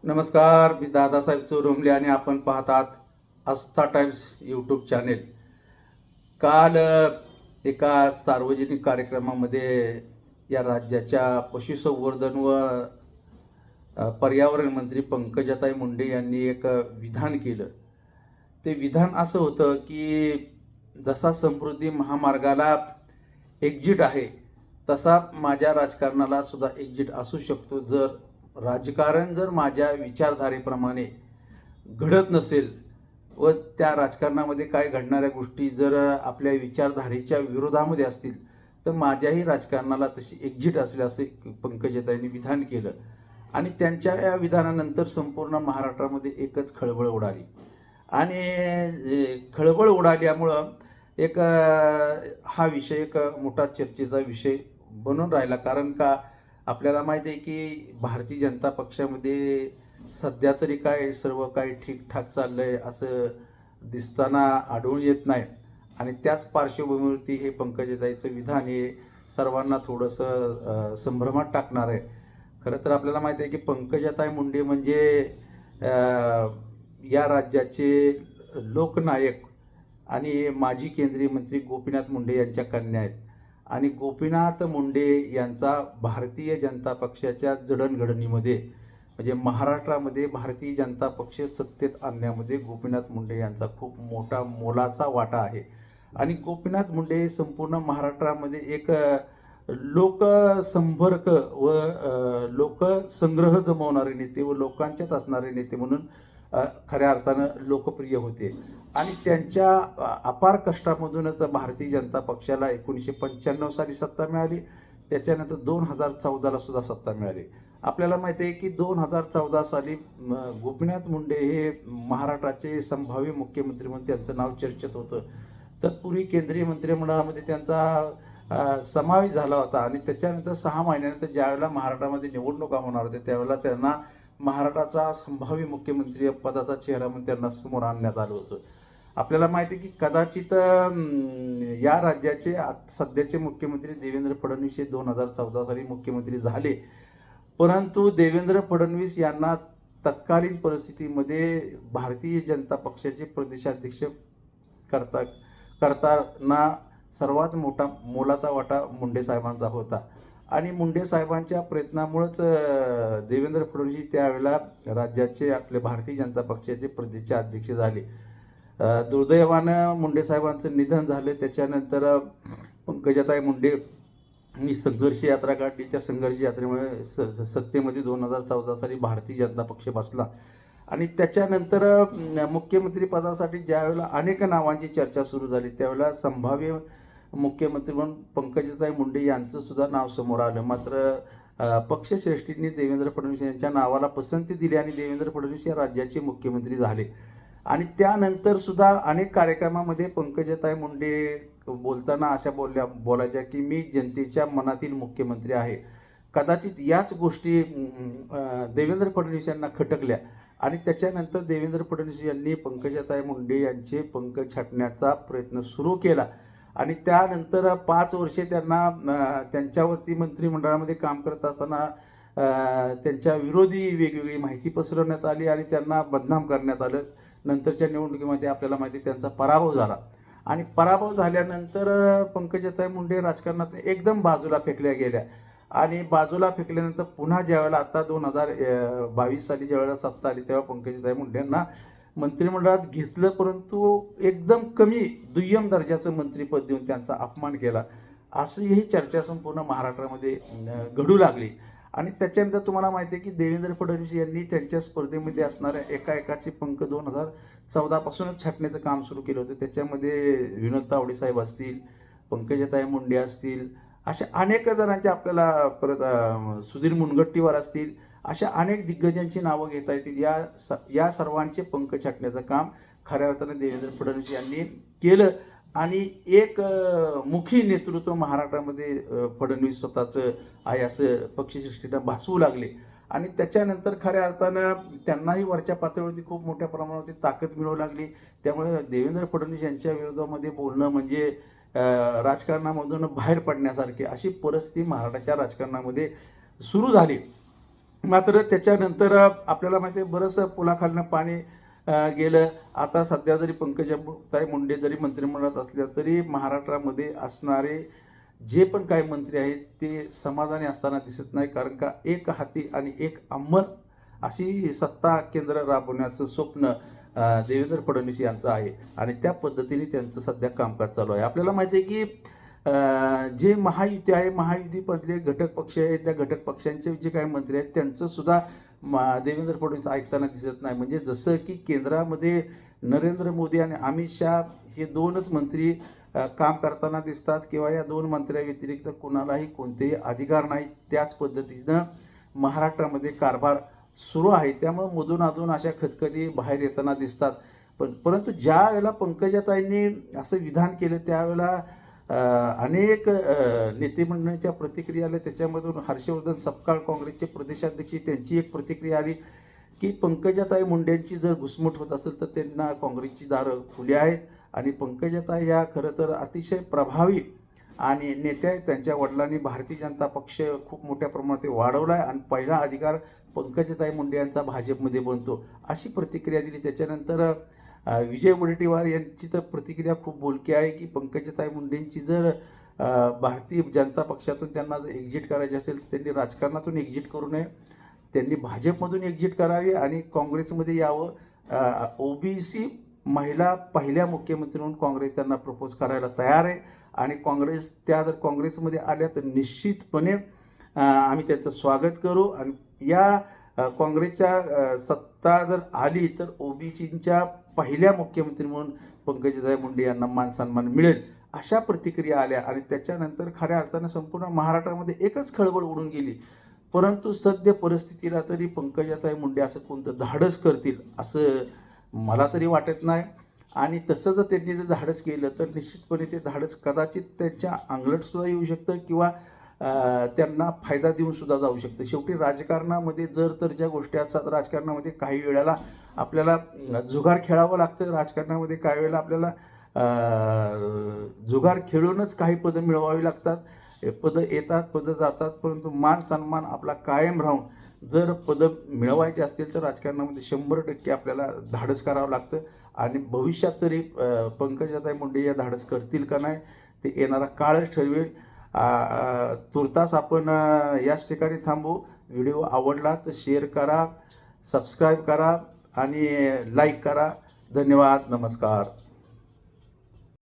नमस्कार, मी दादासाहेब चोरुमले आणि आपण पाहतात आस्था टाइम्स यूट्यूब चॅनेल. काल एका सार्वजनिक कार्यक्रमामध्ये या राज्याच्या पशुसंवर्धन व पर्यावरण मंत्री पंकजाताई मुंडे यांनी एक विधान केलं. ते विधान असं होतं की जसा समृद्धी महामार्गाला एक्झिट आहे तसा माझ्या राजकारणाला सुद्धा एक्झिट असू शकतो, जर राजकारण जर माझ्या विचारधारेप्रमाणे घडत नसेल व त्या राजकारणामध्ये काय घडणाऱ्या गोष्टी जर आपल्या विचारधारेच्या विरोधामध्ये असतील तर माझ्याही राजकारणाला तशी एक्झिट असेल असे पंकजाताईंनी विधान केलं. आणि त्यांच्या या विधानानंतर संपूर्ण महाराष्ट्रामध्ये एकच खळबळ उडाली. आणि खळबळ उडाल्यामुळं एक हा विषय एक मोठा चर्चेचा विषय बनून राहिला. कारण का आपल्याला माहिती आहे की भारतीय जनता पक्षामध्ये सध्या तरी काय सर्व काही ठीकठाक चाललं आहे असं दिसताना आढळून येत नाही. आणि त्याच पार्श्वभूमीवरती हे पंकजाताईचं विधान हे सर्वांना थोडंसं संभ्रमात टाकणार आहे. खरं तर आपल्याला माहिती आहे की पंकजाताई मुंडे म्हणजे या राज्याचे लोकनायक आणि माजी केंद्रीय मंत्री गोपीनाथ मुंडे यांच्या कन्या आहेत. आणि गोपीनाथ मुंडे यांचा भारतीय जनता पक्षाच्या जडणघडणीमध्ये म्हणजे महाराष्ट्रामध्ये भारतीय जनता पक्ष सत्तेत आणण्यामध्ये गोपीनाथ मुंडे यांचा खूप मोठा मोलाचा वाटा आहे. आणि गोपीनाथ मुंडे संपूर्ण महाराष्ट्रामध्ये एक लोकसंपर्क व लोकसंग्रह जमवणारे नेते व लोकांच्यात असणारे नेते म्हणून खऱ्या अर्थानं लोकप्रिय होते. आणि त्यांच्या अपार कष्टामधूनच भारतीय जनता पक्षाला 1995 साली सत्ता मिळाली. त्याच्यानंतर 2014ला सुद्धा सत्ता मिळाली. आपल्याला माहिती आहे की 2014 साली गोपीनाथ मुंडे हे महाराष्ट्राचे संभाव्य मुख्यमंत्री म्हणून त्यांचं नाव चर्चेत होतं. तत्पूर्वी केंद्रीय मंत्रिमंडळामध्ये त्यांचा समावेश झाला होता. आणि त्याच्यानंतर 6 महिन्यानंतर ज्यावेळेला महाराष्ट्रामध्ये निवडणुका होणार होत्या त्यावेळेला त्यांना महाराष्ट्राचा संभाव्य मुख्यमंत्री पदाचा चेहरा म्हणून त्यांना समोर आणण्यात आलं होतं. आपल्याला माहिती आहे की कदाचित या राज्याचे सध्याचे मुख्यमंत्री देवेंद्र फडणवीस हे 2014 साली मुख्यमंत्री झाले. परंतु देवेंद्र फडणवीस यांना तत्कालीन परिस्थितीमध्ये भारतीय जनता पक्षाचे प्रदेशाध्यक्ष करताना सर्वात मोठा मोलाचा वाटा मुंडे साहेबांचा होता. आणि मुंडे साहेबांच्या प्रयत्नामुळेच देवेंद्र फडणवीस त्यावेळेला राज्याचे आपले भारतीय जनता पक्षाचे प्रदेशाचे अध्यक्ष झाले. दुर्दैवानं मुंडे साहेबांचं निधन झालं. त्याच्यानंतर पंकजाताई मुंडे ही संघर्ष यात्रा काढली. त्या संघर्ष यात्रेमुळे सत्तेमध्ये 2014 साली भारतीय जनता पक्ष बसला. आणि त्याच्यानंतर मुख्यमंत्री पदासाठी ज्यावेळेला अनेक नावांची चर्चा सुरू झाली त्यावेळेला संभाव्य मुख्यमंत्री म्हणून पंकजाताई मुंडे यांचं सुद्धा नाव समोर आलं. मात्र पक्षश्रेष्ठींनी देवेंद्र फडणवीस यांच्या नावाला पसंती दिली आणि देवेंद्र फडणवीस या राज्याचे मुख्यमंत्री झाले. आणि त्यानंतर सुद्धा अनेक कार्यक्रमामध्ये पंकजाताई मुंडे बोलताना अशा बोलायच्या की मी जनतेच्या मनातील मुख्यमंत्री आहे. कदाचित याच गोष्टी देवेंद्र फडणवीस यांना खटकल्या. आणि त्याच्यानंतर देवेंद्र फडणवीस यांनी पंकजाताई मुंडे यांचे पंख छाटण्याचा प्रयत्न सुरू केला. आणि त्यानंतर 5 वर्षे त्यांना त्यांच्यावरती मंत्रिमंडळामध्ये काम करत असताना त्यांच्या विरोधी वेगवेगळी माहिती पसरवण्यात आली आणि त्यांना बदनाम करण्यात आलं. नंतरच्या निवडणुकीमध्ये आपल्याला माहिती त्यांचा पराभव झाला. आणि पराभव झाल्यानंतर पंकजाताई मुंडे राजकारणात एकदम बाजूला फेकल्या गेल्या. आणि बाजूला फेकल्यानंतर पुन्हा ज्यावेळेला आता 2022 साली ज्यावेळेला सत्ता आली तेव्हा पंकजाताई मुंडे यांना मंत्रिमंडळात घेतलं, परंतु एकदम कमी दुय्यम दर्जाचं मंत्रिपद देऊन त्यांचा अपमान केला. असं ही चर्चा संपूर्ण महाराष्ट्रामध्ये घडू लागली. आणि त्याच्यानंतर तुम्हाला माहिती आहे की देवेंद्र फडणवीस यांनी त्यांच्या स्पर्धेमध्ये असणाऱ्या एकाचे पंख 2014 पासूनच छाटण्याचं काम सुरू केलं होतं. त्याच्यामध्ये विनोद तावडे साहेब असतील, पंकजाताई मुंडे असतील, अशा अनेक जणांचे आपल्याला परत सुधीर मुनगंटीवार असतील, अशा अनेक दिग्गजांची नावं घेता येतील. या सर्वांचे पंख छाटण्याचं काम खऱ्या अर्थानं देवेंद्र फडणवीस यांनी केलं. आणि एक मुखी नेतृत्व महाराष्ट्रामध्ये फडणवीस स्वतःचं आहे असं पक्षश्रेष्ठींना भासवू लागले. आणि त्याच्यानंतर खऱ्या अर्थानं त्यांनाही वरच्या पातळीवरती खूप मोठ्या प्रमाणावरती ताकद मिळू लागली. त्यामुळे देवेंद्र फडणवीस यांच्या विरोधामध्ये बोलणं म्हणजे राजकारणामधून बाहेर पडण्यासारखी अशी परिस्थिती महाराष्ट्राच्या राजकारणामध्ये सुरू झाली. मात्र त्याच्यानंतर आपल्याला माहिती आहे बरंचसं पुलाखालनं पाणी गेलं. आता सध्या जरी पंकजाताई मुंडे जरी मंत्रिमंडळात असल्या तरी महाराष्ट्रामध्ये असणारे जे पण काही मंत्री आहेत ते समाधानी असताना दिसत नाही. कारण का एक हाती आणि एक अंमल अशी सत्ता केंद्र राबवण्याचं स्वप्न देवेंद्र फडणवीस यांचं आहे आणि त्या पद्धतीने त्यांचं सध्या कामकाज चालू आहे. आपल्याला माहिती आहे की जे महायुती आहे, महायुतीमधले घटक पक्ष आहेत, त्या घटक पक्षांचे जे काही मंत्री आहेत त्यांचं सुद्धा देवेंद्र फडणवीस ऐकताना दिसत नाही. म्हणजे जसं की केंद्रामध्ये नरेंद्र मोदी आणि अमित शहा हे दोनच मंत्री काम करताना दिसतात किंवा या दोन मंत्र्याव्यतिरिक्त कुणालाही कोणतेही अधिकार नाही, त्याच पद्धतीनं महाराष्ट्रामध्ये कारभार सुरू आहे. त्यामुळे मधून अधून अशा खतखती बाहेर येताना दिसतात. परंतु ज्या वेळेला पंकजाताईंनी असं विधान केलं त्यावेळेला अनेक नेते मंडळींच्या प्रतिक्रिया आल्या. त्याच्यामधून हर्षवर्धन सपकाळ काँग्रेसचे प्रदेशाध्यक्ष त्यांची एक प्रतिक्रिया आली की पंकजाताई मुंडेंची जर घुसमट होत असेल तर त्यांना काँग्रेसची दारं खुली आहेत आणि पंकजाताई या खरं तर अतिशय प्रभावी आणि नेत्या आहेत. त्यांच्या वडिलांनी भारतीय जनता पक्ष खूप मोठ्या प्रमाणात वाढवला आहे आणि पहिला अधिकार पंकजाताई मुंडे यांचा भाजपमध्ये बनतो, अशी प्रतिक्रिया दिली. त्याच्यानंतर विजय वडेट्टीवार यांची तर प्रतिक्रिया खूप बोलकी आहे की पंकजाताई मुंडेंची जर भारतीय जनता पक्षातून त्यांना जर एक्झिट करायची असेल तर त्यांनी राजकारणातून एक्झिट करू नये, त्यांनी भाजपमधून एक्झिट करावी आणि काँग्रेसमध्ये यावं. ओबीसी महिला पहिल्या मुख्यमंत्री म्हणून काँग्रेस त्यांना प्रपोज करायला तयार आहे आणि त्या जर काँग्रेसमध्ये आल्या तर निश्चितपणे आम्ही त्याचं स्वागत करू आणि या काँग्रेसच्या सत्ता जर आली तर ओबीसींच्या पहिल्या मुख्यमंत्री म्हणून पंकजाताई मुंडे यांना मान सन्मान मिळेल, अशा प्रतिक्रिया आल्या. आणि त्याच्यानंतर खऱ्या अर्थानं संपूर्ण महाराष्ट्रामध्ये एकच खळबळ उडून गेली. परंतु सद्य परिस्थितीला तरी पंकजाताई मुंडे असं कोणतं धाडस करतील असं मला तरी वाटत नाही. आणि तसं जर त्यांनी जर धाडस केलं तर निश्चितपणे ते धाडस कदाचित त्यांच्या अंगलटसुद्धा येऊ शकतं किंवा त्यांना फायदा देऊन सुद्धा जाऊ शकतं. शेवटी राजकारणामध्ये जर तर ज्या गोष्टी असतात, राजकारणामध्ये काही वेळेला आपल्याला जुगार खेळावं लागतं, राजकारणामध्ये काही वेळेला आपल्याला जुगार खेळूनच काही पदं मिळवावी लागतात. पदं येतात, पदं जातात, परंतु मान सन्मान आपला कायम राहून जर पदं मिळवायची असतील तर राजकारणामध्ये 100% आपल्याला धाडस करावं लागतं. आणि भविष्यात तरी पंकजाताई मुंडे या धाडस करतील का नाही ते येणारा काळच ठरवेल. तुर्तास आपण याच ठिकाणी थांबू. व्हिडिओ आवडला तर शेअर करा, सबस्क्राईब करा आणि लाईक करा. धन्यवाद. नमस्कार.